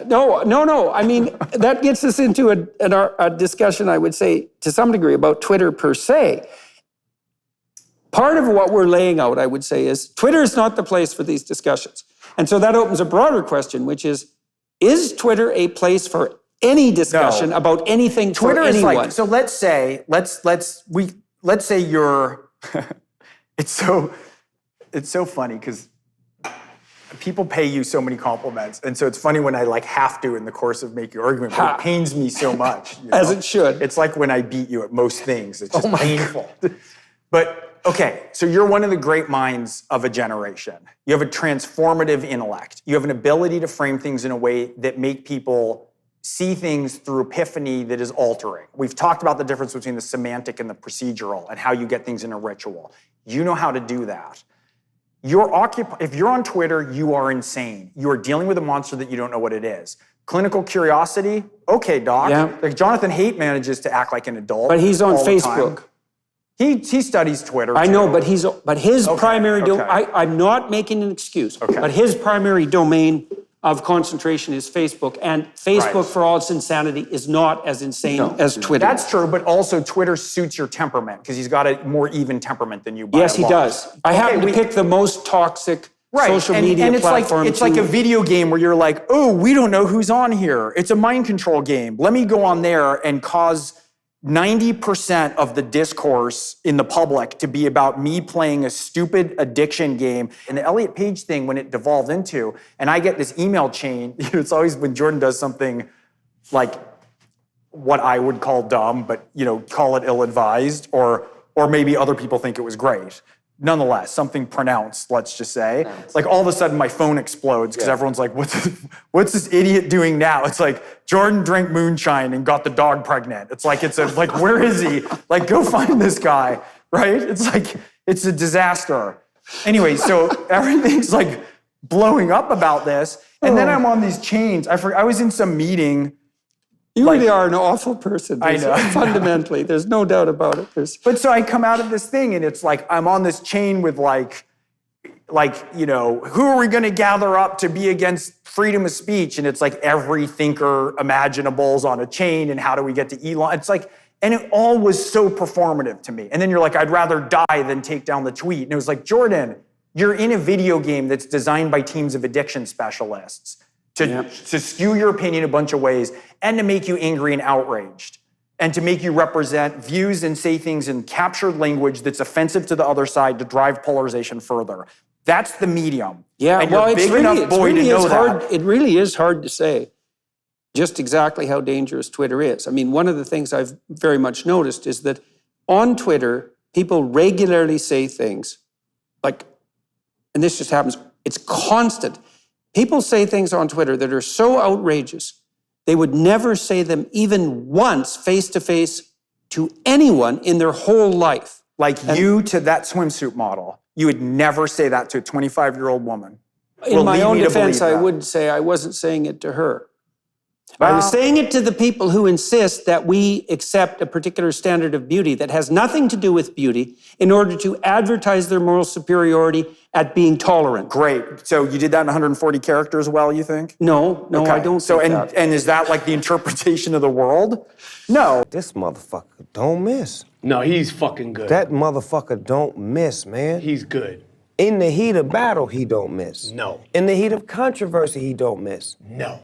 Yeah, no. I mean, that gets us into a discussion, I would say, to some degree, about Twitter per se. Part of what we're laying out, I would say, is Twitter is not the place for these discussions. And so that opens a broader question, which is Twitter a place for any discussion about anything Twitter for anyone? Is like, so let's say you're, it's so funny because people pay you so many compliments. And so it's funny when I have to in the course of making your argument, but it pains me so much. As it should. It's like when I beat you at most things. It's just painful. But okay, so you're one of the great minds of a generation. You have a transformative intellect. You have an ability to frame things in a way that make people see things through epiphany that is altering. We've talked about the difference between the semantic and the procedural and how you get things in a ritual. You know how to do that. If you're on Twitter, you are insane. You are dealing with a monster that you don't know what it is. Clinical curiosity, okay, doc. Yeah. Like Jonathan Haidt manages to act like an adult. But he's on Facebook. He studies Twitter. I know, but his primary I'm not making an excuse. Okay. But his primary domain of concentration is Facebook, and Facebook, for all its insanity, is not as insane as Twitter. That's true, but also Twitter suits your temperament because he's got a more even temperament than you. Yes, he does. I happen to pick the most toxic social media platform. It's like a video game where you're like, oh, we don't know who's on here. It's a mind control game. Let me go on there and cause 90% of the discourse in the public to be about me playing a stupid addiction game. And the Elliot Page thing, when it devolved into, and I get this email chain, it's always when Jordan does something like what I would call dumb, but call it ill-advised, or maybe other people think it was great. Nonetheless, something pronounced, let's just say. Like all of a sudden my phone explodes because everyone's like, what's this idiot doing now? It's like, Jordan drank moonshine and got the dog pregnant. It's like, where is he? Like, go find this guy, right? It's like, it's a disaster. Anyway, so everything's like blowing up about this. And then I'm on these chains. I was in some meeting. You really are an awful person. I know. Fundamentally, there's no doubt about it. But so I come out of this thing and it's like, I'm on this chain with who are we going to gather up to be against freedom of speech? And it's like every thinker imaginable's on a chain, and how do we get to Elon? It's like, and it all was so performative to me. And then you're like, I'd rather die than take down the tweet. And it was like, Jordan, you're in a video game that's designed by teams of addiction specialists to skew your opinion a bunch of ways and to make you angry and outraged and to make you represent views and say things in captured language that's offensive to the other side to drive polarization further. That's the medium. Yeah, and you're big enough boy to know that. It really is hard to say just exactly how dangerous Twitter is. I mean, one of the things I've very much noticed is that on Twitter, people regularly say things like, and this just happens, it's constant. People say things on Twitter that are so outrageous, they would never say them even once face-to-face to anyone in their whole life. Like you to that swimsuit model. You would never say that to a 25-year-old woman. In my own defense, I would say I wasn't saying it to her. I was saying it to the people who insist that we accept a particular standard of beauty that has nothing to do with beauty in order to advertise their moral superiority at being tolerant. Great. So you did that in 140 characters well, you think? No, okay. I don't think that. And is that like the interpretation of the world? No. This motherfucker don't miss. No, he's fucking good. That motherfucker don't miss, man. He's good. In the heat of battle, he don't miss. No. In the heat of controversy, he don't miss. No.